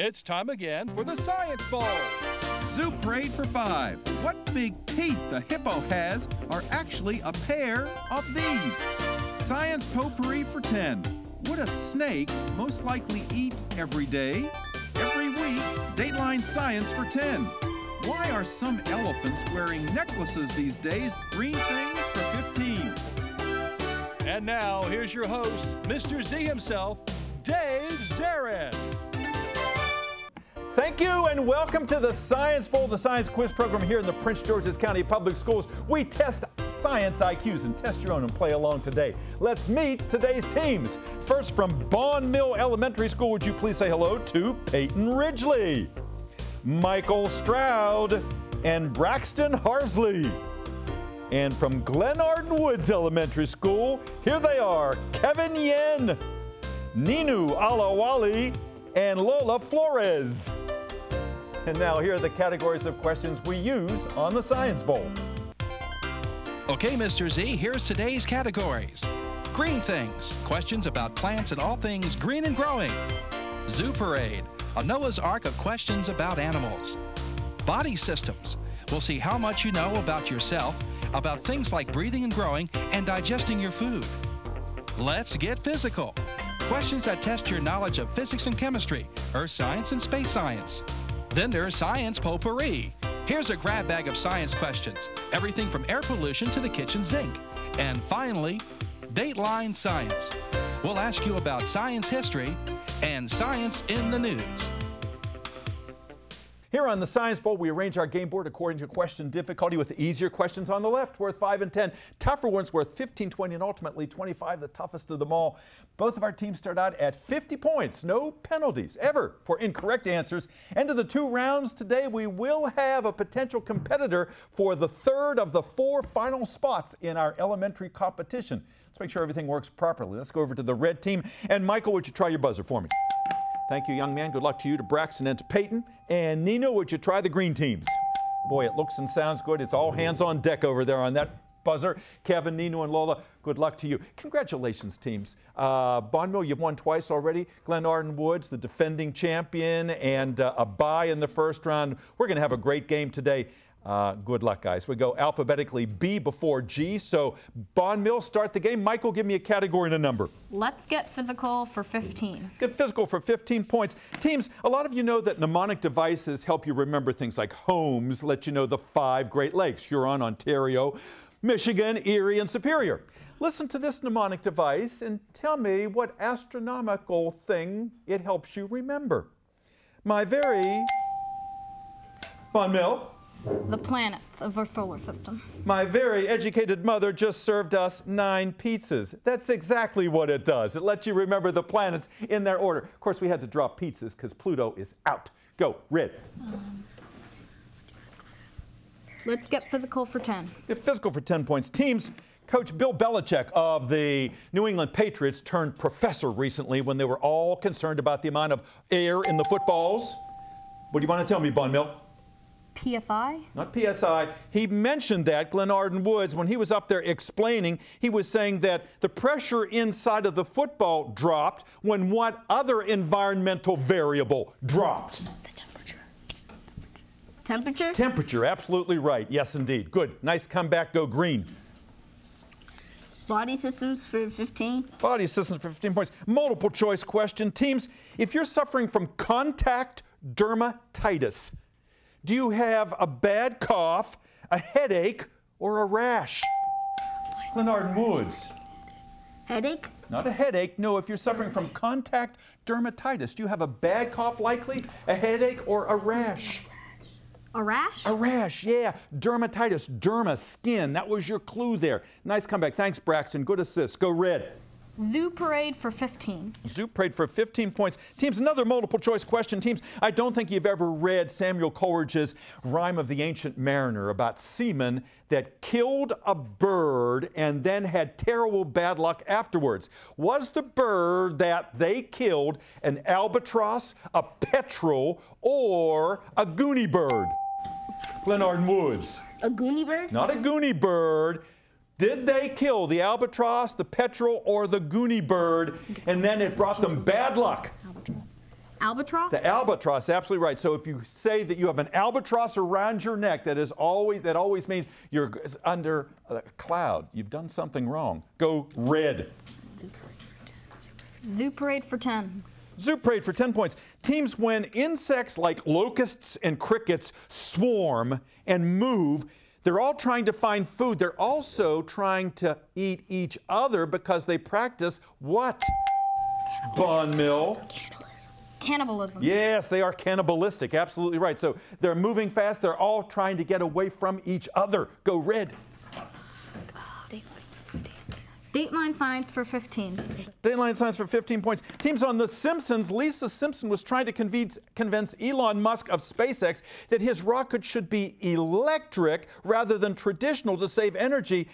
It's time again for the Science Bowl. Zoo Parade for 5. What big teeth the hippo has are actually a pair of these. Science Potpourri for 10. Would a snake most likely eat every day? Every week, Dateline Science for 10. Why are some elephants wearing necklaces these days? Green things for 15. And now, here's your host, Mr. Z himself, Dave Zarin. Thank you and welcome to the Science Bowl, the science quiz program here in the Prince George's County Public Schools. We test science IQs and test your own and play along today. Let's meet today's teams. First from Bond Mill Elementary School, would you please say hello to Peyton Ridgely, Michael Stroud, and Braxton Harsley. And from Glenarden Woods Elementary School, here they are, Kevin Yen, Ninu Alawali, and Lola Flores. And now here are the categories of questions we use on the Science Bowl. Okay, Mr. Z, here's today's categories. Green things, questions about plants and all things green and growing. Zoo Parade, a Noah's Ark of questions about animals. Body systems, we'll see how much you know about yourself, about things like breathing and growing and digesting your food. Let's get physical. Questions that test your knowledge of physics and chemistry, earth science and space science. Then there's Science Potpourri. Here's a grab bag of science questions, everything from air pollution to the kitchen sink. And finally, Dateline Science. We'll ask you about science history and science in the news. Here on the Science Bowl, we arrange our game board according to question difficulty, with the easier questions on the left worth 5 and 10, tougher ones worth 15, 20, and ultimately 25, the toughest of them all. Both of our teams start out at 50 points, no penalties ever for incorrect answers. End of the 2 rounds today, we will have a potential competitor for the 3rd of the 4 final spots in our elementary competition. Let's make sure everything works properly. Let's go over to the red team. And Michael, would you try your buzzer for me? Thank you, young man. Good luck to you, to Braxton, and to Peyton. And Nino, would you try the green teams? Boy, it looks and sounds good. It's all hands on deck over there on that buzzer. Kevin, Nino, and Lola, good luck to you. Congratulations, teams. Bond Mill, you've won twice already. Glenarden Woods, the defending champion, and a bye in the first round. We're going to have a great game today. Good luck, guys. We go alphabetically B before G. So, Bond Mill, start the game. Michael, give me a category and a number. Let's get physical for 15. Let's get physical for 15 points. Teams, a lot of you know that mnemonic devices help you remember things like homes, let you know the 5 Great Lakes, Huron, Ontario, Michigan, Erie, and Superior. Listen to this mnemonic device and tell me what astronomical thing it helps you remember. My very... Bond Mill. The planets of our solar system. My very educated mother just served us 9 pizzas. That's exactly what it does. It lets you remember the planets in their order. Of course, we had to drop pizzas because Pluto is out. Go, Red. Let's get physical for 10. Let's get physical for 10 points. Teams, Coach Bill Belichick of the New England Patriots turned professor recently when they were all concerned about the amount of air in the footballs. What do you want to tell me, Bond Mill? PSI? Not PSI. He mentioned that, Glenarden Woods, when he was up there explaining, he was saying that the pressure inside of the football dropped when what other environmental variable dropped? The temperature. Temperature? Temperature, absolutely right. Yes, indeed. Good. Nice comeback. Go green. Body systems for 15. Body systems for 15 points. Multiple choice question. Teams, if you're suffering from contact dermatitis, do you have a bad cough, a headache, or a rash? Glenarden Woods. Headache? Not a headache. No, if you're suffering from contact dermatitis, do you have a bad cough likely, a headache, or a rash? A rash? A rash, yeah. Dermatitis, derma, skin. That was your clue there. Nice comeback. Thanks, Braxton. Good assist. Go Red. Zoo Parade for 15. Zoo Parade for 15 points. Teams, another multiple choice question. Teams, I don't think you've ever read Samuel Coleridge's Rime of the Ancient Mariner about seamen that killed a bird and then had terrible bad luck afterwards. Was the bird that they killed an albatross, a petrel, or a goonie bird? Glenarden Woods. A goonie bird? Not a goonie bird. Did they kill the albatross, the petrel, or the goonie bird, and then it brought them bad luck? Albatross? The albatross, absolutely right. So if you say that you have an albatross around your neck, that always means you're under a cloud. You've done something wrong. Go red. Zoo parade for 10. Zoo parade for 10 points. Teams, when insects like locusts and crickets swarm and move, they're all trying to find food. They're also trying to eat each other because they practice what? Von Mill. Cannibalism. Yes, they are cannibalistic. Absolutely right. So they're moving fast. They're all trying to get away from each other. Go red. Dateline science for 15. Dateline science for 15 points. Teams on The Simpsons. Lisa Simpson was trying to convince Elon Musk of SpaceX that his rocket should be electric rather than traditional to save energy.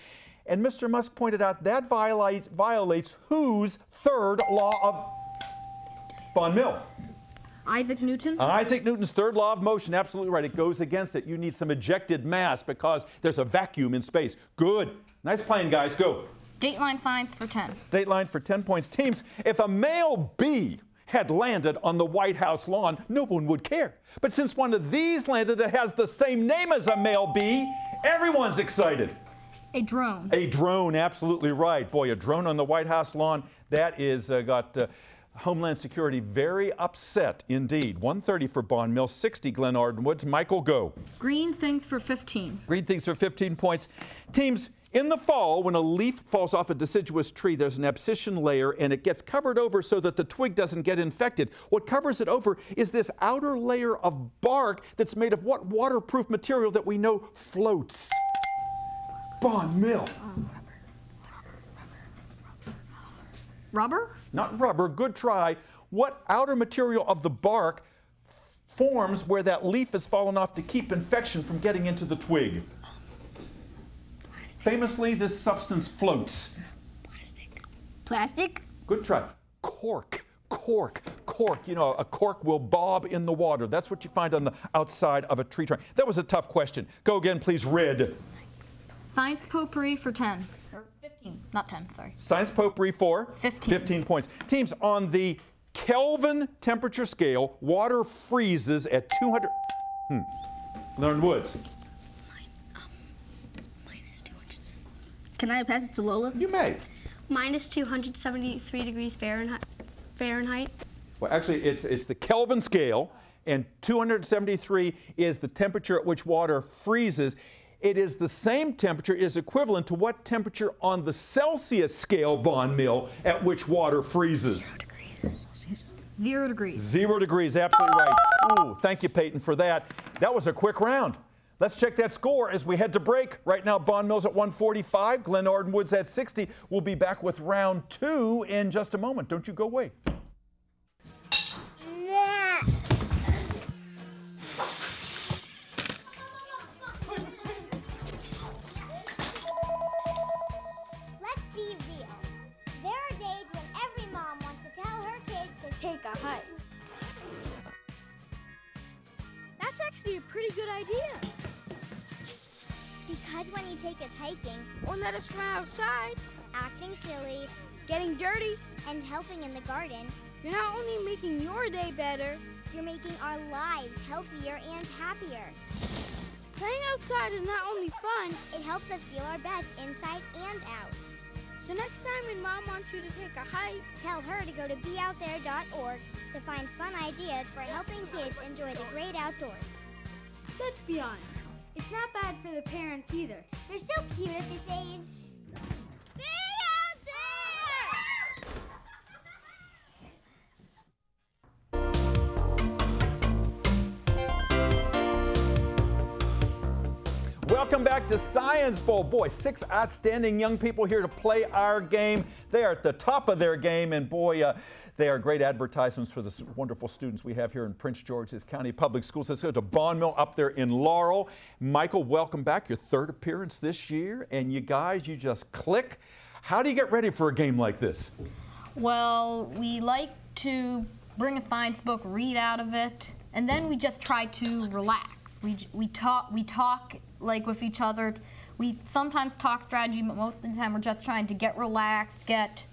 And Mr. Musk pointed out that violates whose third law of Von Mill? Isaac Newton. Isaac Newton's third law of motion. Absolutely right. It goes against it. You need some ejected mass because there's a vacuum in space. Good. Nice playing, guys. Go. Dateline science for 10. Dateline for 10 points. Teams, if a male bee had landed on the White House lawn, no one would care. But since one of these landed that has the same name as a male bee, everyone's excited. A drone. A drone, absolutely right. Boy, a drone on the White House lawn, that is got Homeland Security very upset indeed. 130 for Bond Mill, 60 Glenarden Woods. Michael, go. Green things for 15. Green things for 15 points. Teams, in the fall, when a leaf falls off a deciduous tree, there's an abscission layer and it gets covered over so that the twig doesn't get infected. What covers it over is this outer layer of bark that's made of what waterproof material that we know floats? Bond Mill. Rubber? Not rubber, good try. What outer material of the bark forms where that leaf has fallen off to keep infection from getting into the twig? Famously, this substance floats. Plastic? Good try. Cork, cork, cork. You know, a cork will bob in the water. That's what you find on the outside of a tree trunk. That was a tough question. Go again, please, red. Science potpourri for 10. Or 15, not 10, sorry. Science potpourri for 15 points. Teams, on the Kelvin temperature scale, water freezes at 200. Learn Woods. Can I pass it to Lola? You may. Minus 273 degrees Fahrenheit. Well, actually, it's the Kelvin scale, and 273 is the temperature at which water freezes. It is the same temperature, it is equivalent to what temperature on the Celsius scale, Von Mill, at which water freezes? 0 degrees Celsius. 0 degrees. 0 degrees, absolutely right. Ooh, thank you, Peyton, for that. That was a quick round. Let's check that score as we head to break. Right now, Bond Mill's at 145, Glenarden Woods at 60. We'll be back with round 2 in just a moment. Don't you go away. Let's be real. There are days when every mom wants to tell her kids to take a hike. That's actually a pretty good idea. Because when you take us hiking, Or let us run outside, acting silly, getting dirty, and helping in the garden, you're not only making your day better, you're making our lives healthier and happier. playing outside is not only fun, It helps us feel our best inside and out. so next time when Mom wants you to take a hike, Tell her to go to beoutthere.org to find fun ideas for helping kids enjoy the great outdoors. let's be honest, it's not bad for the parents either. They're so cute at this age. Be out there! Welcome back to Science Bowl. Boy, 6 outstanding young people here to play our game. They are at the top of their game, and boy, they are great advertisements for the wonderful students we have here in Prince George's County Public Schools. Let's go to Bond Mill up there in Laurel. Michael, welcome back. Your 3rd appearance this year, and you guys, you just click. How do you get ready for a game like this? Well, we like to bring a science book, read out of it, and then we just try to relax. We talk like with each other. We sometimes talk strategy, but most of the time we're just trying to get relaxed, get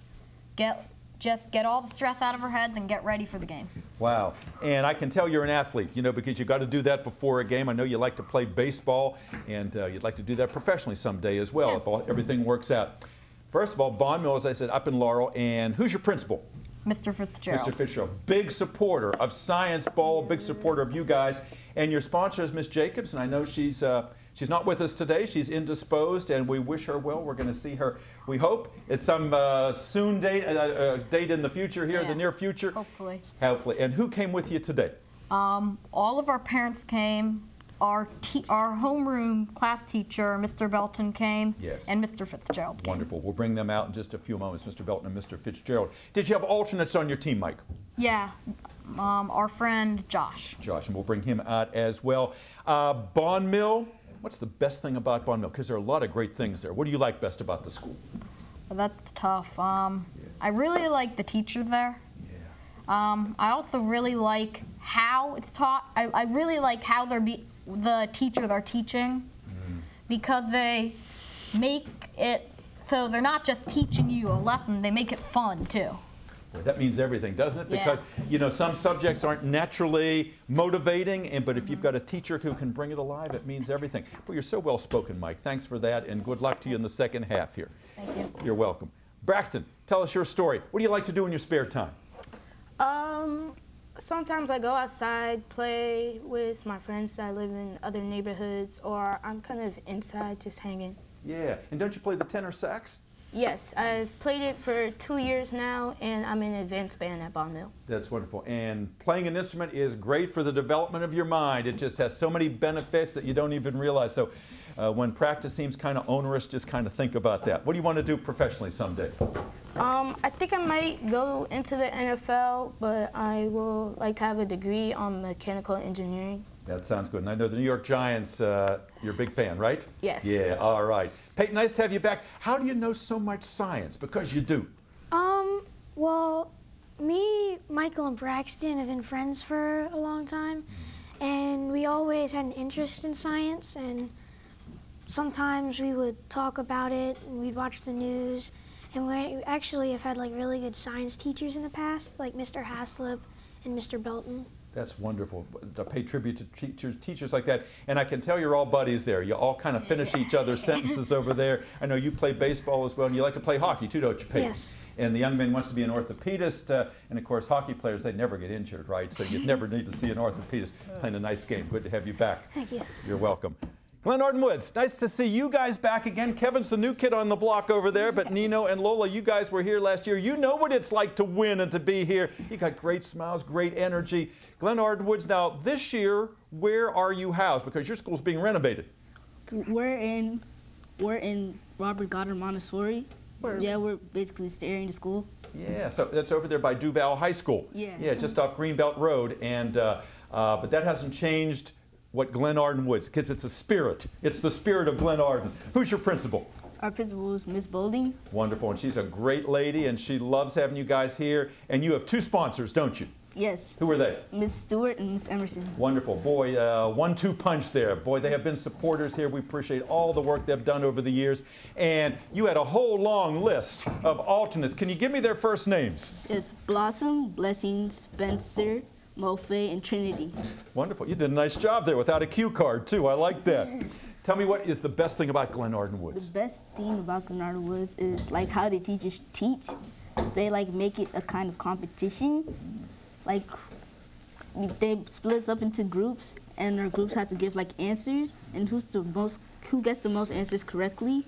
all the stress out of our heads and get ready for the game. Wow. And I can tell you're an athlete, you know, because you've got to do that before a game. I know you like to play baseball, and you'd like to do that professionally someday as well, if everything works out. First of all, Bond Mill, as I said, up in Laurel. And who's your principal? Mr. Fitzgerald. Mr. Fitzgerald. Big supporter of Science Bowl, big supporter of you guys. And your sponsor is Miss Jacobs, and I know she's not with us today. She's indisposed, and we wish her well. We're going to see her, we hope, at some soon date, date in the future here, the near future. Hopefully. Hopefully. And who came with you today? All of our parents came. Our homeroom class teacher, Mr. Belton, came. Yes. And Mr. Fitzgerald came. Wonderful. We'll bring them out in just a few moments, Mr. Belton and Mr. Fitzgerald. Did you have alternates on your team, Mike? Yeah. Our friend Josh. Josh, and we'll bring him out as well. Bond Mill, what's the best thing about Bond Mill? Because there are a lot of great things there. What do you like best about the school? Well, that's tough. I really like the teachers there. I also really like how it's taught. I really like how the teachers are teaching, because they make it so they're not just teaching you a lesson, they make it fun too. Boy, that means everything, doesn't it? Because, you know, some subjects aren't naturally motivating, but if you've got a teacher who can bring it alive, it means everything. Well, you're so well spoken, Mike. Thanks for that, and good luck to you in the second half here. Thank you. You're welcome. Braxton, tell us your story. What do you like to do in your spare time? Sometimes I go outside, play with my friends that live in other neighborhoods, or I'm kind of inside just hanging. Yeah, and don't you play the tenor sax? Yes, I've played it for 2 years now, and I'm in advanced band at Bond Mill. That's wonderful. And playing an instrument is great for the development of your mind. It just has so many benefits that you don't even realize. So when practice seems kind of onerous, just kind of think about that. What do you want to do professionally someday? I think I might go into the NFL, but I will like to have a degree on mechanical engineering. That sounds good. And I know the New York Giants, you're a big fan, right? Yes. Yeah, all right. Peyton, nice to have you back. How do you know so much science? Because you do. Well, me, Michael, and Braxton have been friends for a long time, and we always had an interest in science, and sometimes we would talk about it, and we'd watch the news, and we actually have had like really good science teachers in the past, like Mr. Haslip and Mr. Belton. That's wonderful to pay tribute to teachers like that. And I can tell you're all buddies there. You all kind of finish each other's sentences over there. I know you play baseball as well, and you like to play hockey too, don't you, Peyton? Yes. And the young man wants to be an orthopedist. And of course, hockey players, they never get injured, right? So you'd never need to see an orthopedist playing a nice game. Good to have you back. Thank you. You're welcome. Glenarden Woods, nice to see you guys back again. Kevin's the new kid on the block over there, but Nino and Lola, you guys were here last year. You know what it's like to win and to be here. You got great smiles, great energy. Glenarden Woods, now this year, where are you housed? Because your school's being renovated. We're in Robert Goddard Montessori. We're basically staring to school. Yeah, so that's over there by Duval High School. Yeah, just off Greenbelt Road. And but that hasn't changed what Glenarden Woods, because it's a spirit. It's the spirit of Glenarden. Who's your principal? Our principal is Miss Bolding. Wonderful, and she's a great lady, and she loves having you guys here. And you have two sponsors, don't you? Yes. Who are they? Miss Stewart and Miss Emerson. Wonderful. Boy, 1-2 punch there. Boy, they have been supporters here. We appreciate all the work they've done over the years. And you had a whole long list of alternates. Can you give me their first names? It's Blossom, Blessing, Spencer, Mofe, and Trinity. Wonderful. You did a nice job there without a cue card, too. I like that. Tell me, what is the best thing about Glenarden Woods? The best thing about Glenarden Woods is like how the teachers teach. They like make it a kind of competition. Like they split us up into groups, and our groups have to give like answers, and who gets the most answers correctly,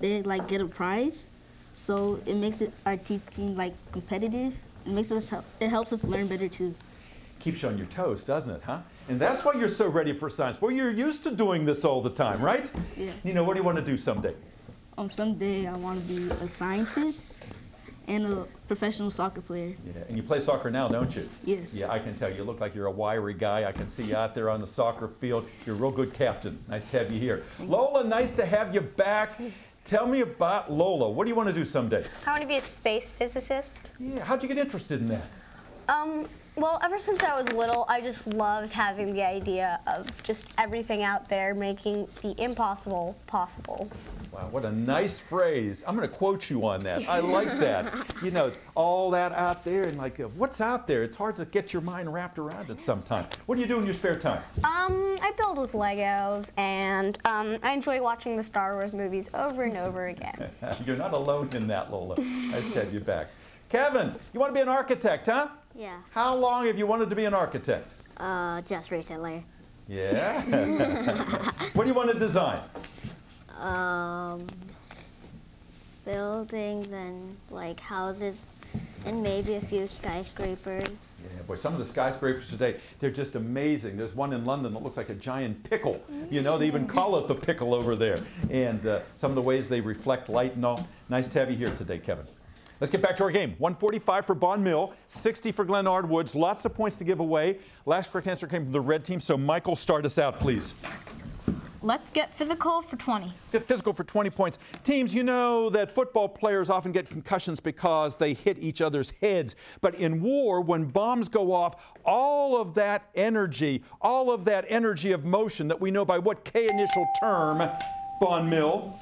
they like get a prize. So it makes our teaching like competitive. It helps us learn better too. Keeps you on your toes, doesn't it, huh? And that's why you're so ready for science. Well, you're used to doing this all the time, right? Yeah. You know, what do you want to do someday? Someday I want to be a scientist and a professional soccer player. Yeah, and you play soccer now, don't you? Yes. Yeah, I can tell. You look like you're a wiry guy. I can see you out there on the soccer field. You're a real good captain. Nice to have you here. Lola, nice to have you back. Tell me about Lola. What do you want to do someday? I want to be a space physicist. Yeah, how'd you get interested in that? Well, ever since I was little, I just loved having the idea of just everything out there, making the impossible possible. Wow, what a nice phrase. I'm going to quote you on that. I like that. You know, all that out there and like, what's out there? It's hard to get your mind wrapped around it sometimes. What do you do in your spare time? I build with Legos, and I enjoy watching the Star Wars movies over and over again. You're not alone in that, Lola. Nice to have you back. Kevin, you want to be an architect, huh? Yeah. How long have you wanted to be an architect? Just recently. Yeah? What do you want to design? Buildings and like houses and maybe a few skyscrapers. Yeah, boy, some of the skyscrapers today, they're just amazing. There's one in London that looks like a giant pickle. You know, they even call it the pickle over there. And some of the ways they reflect light and all. Nice to have you here today, Kevin. Let's get back to our game. 145 for Bond Mill, 60 for Glenarden Woods. Lots of points to give away. Last correct answer came from the red team, so Michael, start us out, please. Let's get physical for 20. Let's get physical for 20 points. Teams, you know that football players often get concussions because they hit each other's heads. But in war, when bombs go off, all of that energy of motion that we know by what K initial term, Bond Mill?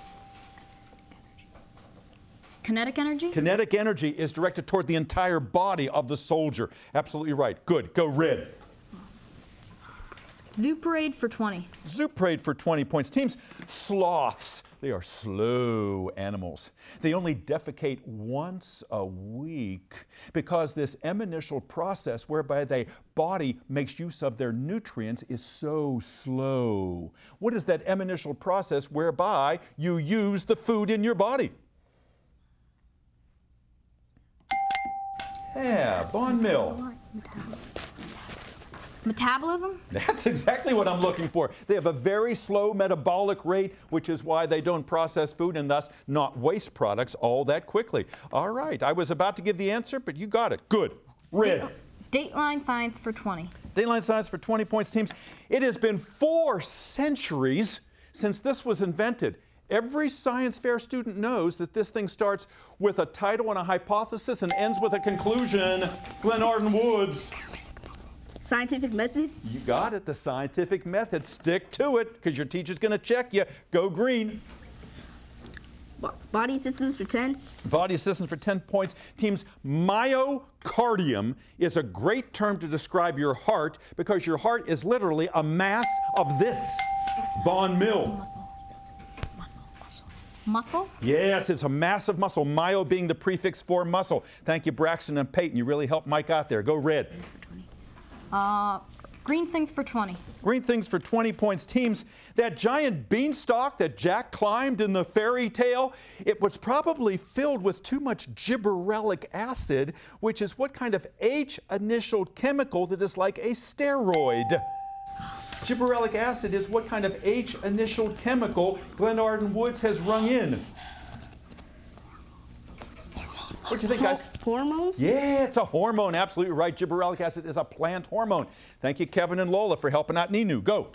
Kinetic energy? Kinetic energy is directed toward the entire body of the soldier. Absolutely right. Good. Go red. Zoo parade for 20. Zoo parade for 20 points. Teams, sloths. They are slow animals. They only defecate once a week because this initial process whereby their body makes use of their nutrients is so slow. What is that initial process whereby you use the food in your body? Yeah, Bond Mill. Metabolism? That's exactly what I'm looking for. They have a very slow metabolic rate, which is why they don't process food and thus not waste products all that quickly. All right, I was about to give the answer, but you got it. Good. Red. Dateline science for 20. Dateline science for 20 points, teams. It has been 4 centuries since this was invented. Every science fair student knows that this thing starts with a title and a hypothesis and ends with a conclusion. Glenarden Woods. Scientific method? You got it, the scientific method. Stick to it, because your teacher's going to check you. Go green. Body systems for 10. Body systems for 10 points. Teams, myocardium is a great term to describe your heart because your heart is literally a mass of this. Bond Mill. Muscle? Yes, it's a massive muscle. Myo being the prefix for muscle. Thank you, Braxton and Peyton. You really helped Mike out there. Go red. Green things for 20. Green things for 20 points. Teams, that giant beanstalk that Jack climbed in the fairy tale, it was probably filled with too much gibberellic acid, which is what kind of H initial chemical that is like a steroid? Gibberellic acid is what kind of H initial chemical Glenarden Woods has rung in? What do you think, guys? Hormones? Yeah, it's a hormone. Absolutely right. Gibberellic acid is a plant hormone. Thank you, Kevin and Lola, for helping out Ninu. Go.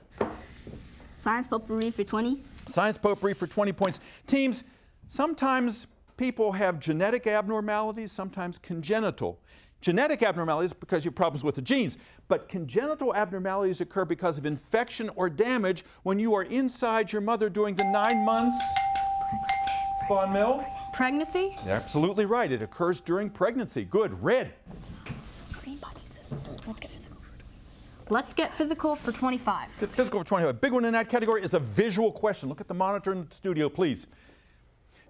Science potpourri for 20. Science potpourri for 20 points. Teams, sometimes people have genetic abnormalities, sometimes congenital. Genetic abnormalities because you have problems with the genes, but congenital abnormalities occur because of infection or damage when you are inside your mother during the 9 months. Bond Mill? Pregnancy? You're absolutely right. It occurs during pregnancy. Good. Red. Green body systems. Let's get physical for 25. Let's get physical for 25. The physical for 25. A big one in that category is a visual question. Look at the monitor in the studio, please.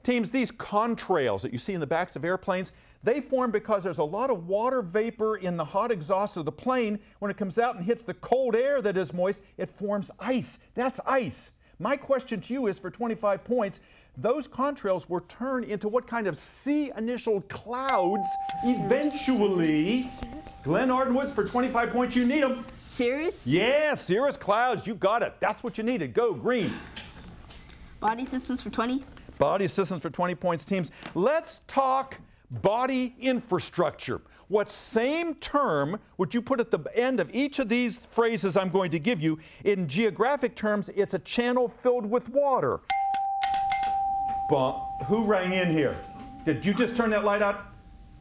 Teams, these contrails that you see in the backs of airplanes, they form because there's a lot of water vapor in the hot exhaust of the plane. When it comes out and hits the cold air that is moist, it forms ice. That's ice. My question to you is for 25 points, those contrails will turn into what kind of C initial clouds eventually? Glenarden Woods for 25 points, you need them. Cirrus? Yeah, cirrus clouds, you got it. That's what you needed. Go green. Body systems for 20. Body systems for 20 points, teams. Let's talk body infrastructure. What same term would you put at the end of each of these phrases I'm going to give you? In geographic terms, it's a channel filled with water. Who rang in here? Did you just turn that light out?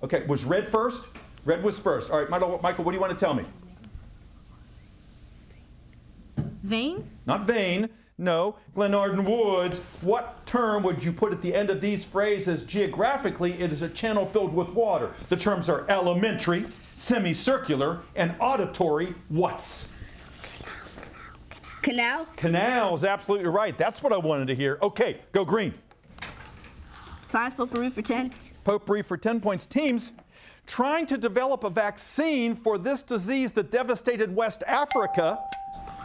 Okay, was red first? Red was first. All right, Michael, what do you want to tell me? Vein? Not vein. No. Glenarden Woods, what term would you put at the end of these phrases? Geographically, it is a channel filled with water. The terms are elementary, semicircular, and auditory whats? Canal. Canal is absolutely right. That's what I wanted to hear. Okay, go green. Science potpourri for 10. Potpourri for 10 points. Teams trying to develop a vaccine for this disease that devastated West Africa.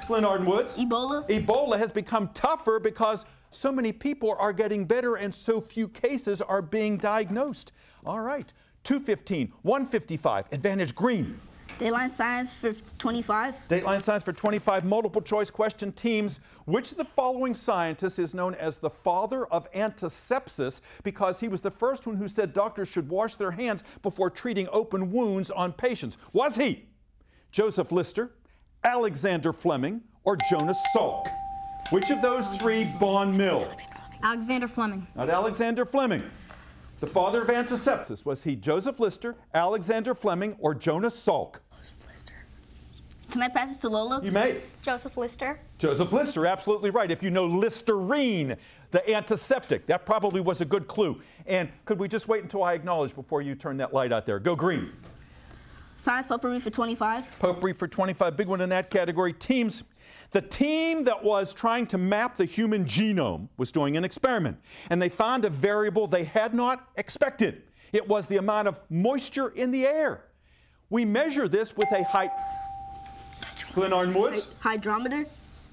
Glenarden Woods. Ebola. Ebola has become tougher because so many people are getting better and so few cases are being diagnosed. All right, 215, 155, advantage green. Dateline science for 25. Dateline science for 25, multiple choice question. Teams, which of the following scientist is known as the father of antisepsis because he was the first one who said doctors should wash their hands before treating open wounds on patients? Was he Joseph Lister, Alexander Fleming, or Jonas Salk? Which of those three Von Mill? Alexander Fleming. Not Alexander Fleming. The father of antisepsis, was he Joseph Lister, Alexander Fleming, or Jonas Salk? Can I pass this to Lola? You may. Joseph Lister. Joseph Lister, absolutely right. If you know Listerine, the antiseptic, that probably was a good clue. And could we just wait until I acknowledge before you turn that light out there? Go green. Science potpourri for 25. Potpourri for 25, big one in that category. Teams, the team that was trying to map the human genome was doing an experiment, and they found a variable they had not expected. It was the amount of moisture in the air. We measure this with a Glenarden Woods? Hydrometer?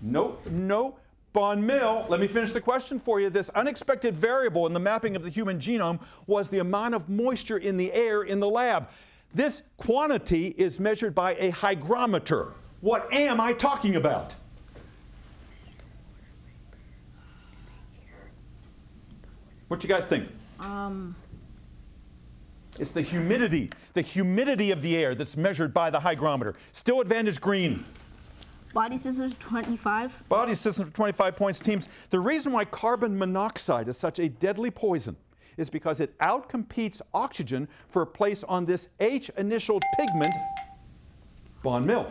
Nope, no. Von Mill, let me finish the question for you. This unexpected variable in the mapping of the human genome was the amount of moisture in the air in the lab. This quantity is measured by a hygrometer. What am I talking about? What you guys think? It's the humidity of the air that's measured by the hygrometer. Still advantage green. Body systems 25. Body systems 25 points. Teams, the reason why carbon monoxide is such a deadly poison is because it outcompetes oxygen for a place on this H-initialed pigment. Von Mill.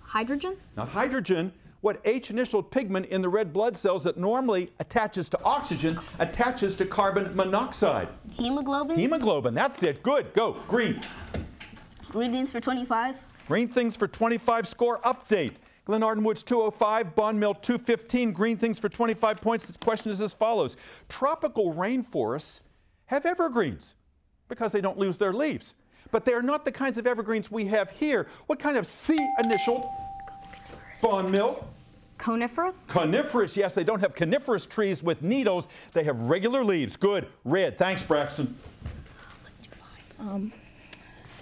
Hydrogen? Not hydrogen. What H-initialed pigment in the red blood cells that normally attaches to oxygen attaches to carbon monoxide? Hemoglobin? Hemoglobin, that's it. Good, go, green. Green things for 25. Green things for 25, score update. Glenarden Woods 205, Von Mill 215, green things for 25 points. The question is as follows. Tropical rainforests have evergreens because they don't lose their leaves. But they are not the kinds of evergreens we have here. What kind of C-initialed? Von Mill? Coniferous? Coniferous, yes. They don't have coniferous trees with needles. They have regular leaves. Good. Red. Thanks, Braxton.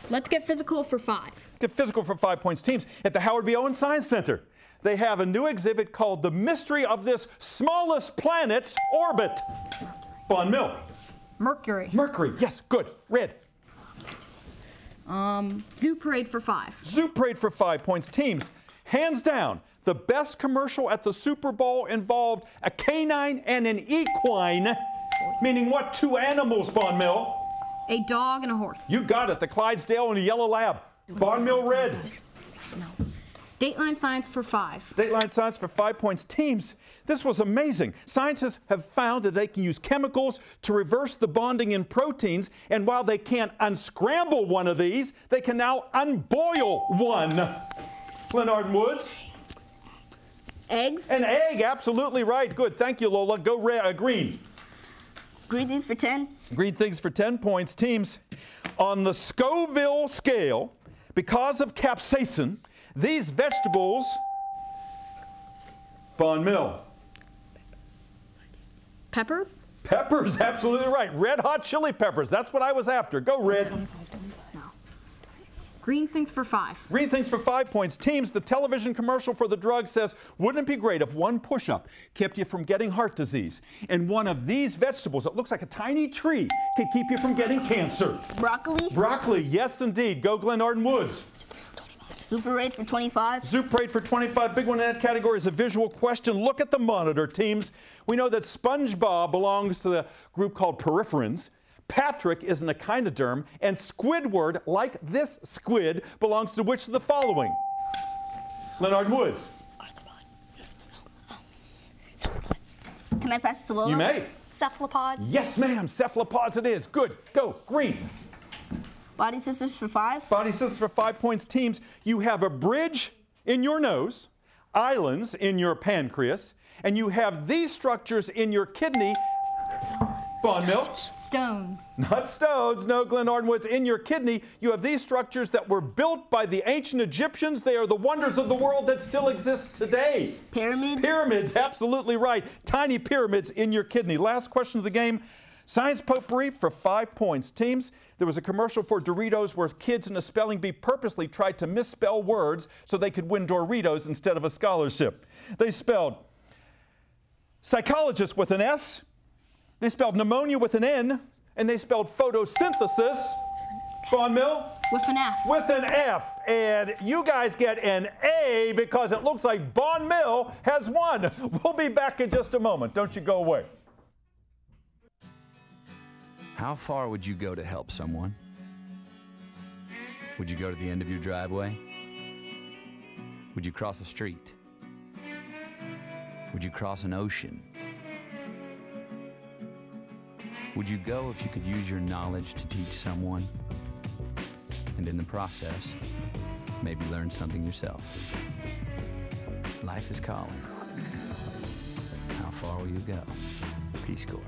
Let's get physical for 5. Get physical for 5 points. Teams, at the Howard B. Owen Science Center, they have a new exhibit called The Mystery of This Smallest Planet's Orbit. Von Mill. Mercury. Mercury, yes, good. Red. Zoo Parade for 5. Zoo Parade for 5 points. Teams, hands down, the best commercial at the Super Bowl involved a canine and an equine, meaning what two animals, Von Mill? A dog and a horse. You got it, the Clydesdale and a yellow lab. Von Mill red. No. Dateline science for 5. Dateline science for 5 points. Teams, this was amazing. Scientists have found that they can use chemicals to reverse the bonding in proteins, and while they can't unscramble one of these, they can now unboil one. Glenarden Woods? Eggs? An egg, absolutely right. Good, thank you, Lola. Go green. Green things for 10. Green things for 10 points. Teams, on the Scoville scale, because of capsaicin, these vegetables, Von Mill. Peppers? Peppers, absolutely right. Red hot chili peppers. That's what I was after. Go red. No. Green things for 5. Green things for 5 points. Teams, the television commercial for the drug says, wouldn't it be great if one push-up kept you from getting heart disease? And one of these vegetables, that looks like a tiny tree, can keep you from getting cancer. Broccoli? Broccoli, yes indeed. Go Glenarden Woods. Super Parade for 25. Super Parade for 25. Big one in that category is a visual question. Look at the monitor, teams. We know that SpongeBob belongs to the group called peripherins. Patrick is an echinoderm, and Squidward, like this squid, belongs to which of the following? Glenarden Woods. Can I pass it to Lola? You may. Cephalopod. Yes, ma'am. Cephalopods it is. Good. Go. Green. Body systems for 5. Body systems for 5 points. Teams, you have a bridge in your nose, islands in your pancreas, and you have these structures in your kidney. Bond Mill. Stones. Not stones, no, Glenarden Woods. In your kidney, you have these structures that were built by the ancient Egyptians. They are the wonders of the world that still exist today. Pyramids? Pyramids, absolutely right. Tiny pyramids in your kidney. Last question of the game. Science potpourri for 5 points. Teams, there was a commercial for Doritos where kids in a spelling bee purposely tried to misspell words so they could win Doritos instead of a scholarship. They spelled psychologist with an S. They spelled pneumonia with an N, and they spelled photosynthesis, Bond Mill? With an F. With an F. And you guys get an A because it looks like Bond Mill has won. We'll be back in just a moment. Don't you go away. How far would you go to help someone? Would you go to the end of your driveway? Would you cross a street? Would you cross an ocean? Would you go if you could use your knowledge to teach someone? And in the process, maybe learn something yourself. Life is calling. How far will you go? Peace Corps.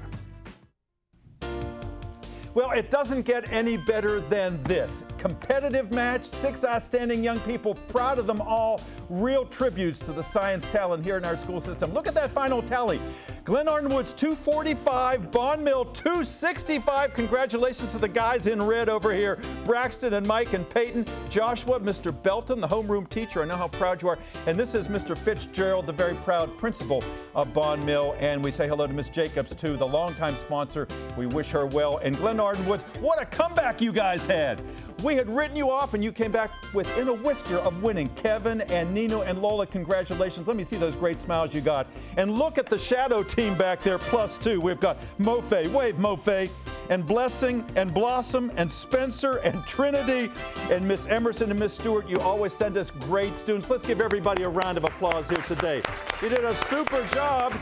Well, it doesn't get any better than this. Competitive match, 6 outstanding young people, proud of them all. Real tributes to the science talent here in our school system. Look at that final tally. Glenarden Woods 245, Bond Mill 265. Congratulations to the guys in red over here, Braxton and Mike and Peyton. Joshua, Mr. Belton, the homeroom teacher, I know how proud you are. And this is Mr. Fitzgerald, the very proud principal of Bond Mill. And we say hello to Miss Jacobs, too, the longtime sponsor. We wish her well. And Glenarden Woods, what a comeback you guys had. We had written you off, and you came back within a whisker of winning. Kevin and Nino and Lola, congratulations. Let me see those great smiles you got. And look at the shadow team back there, +2. We've got Mofe, wave Mofe, and Blessing, and Blossom, and Spencer, and Trinity, and Miss Emerson and Miss Stewart. You always send us great students. Let's give everybody a round of applause here today. You did a super job.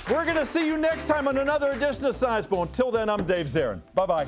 We're going to see you next time on another edition of Science Bowl. Until then, I'm Dave Zarin. Bye-bye.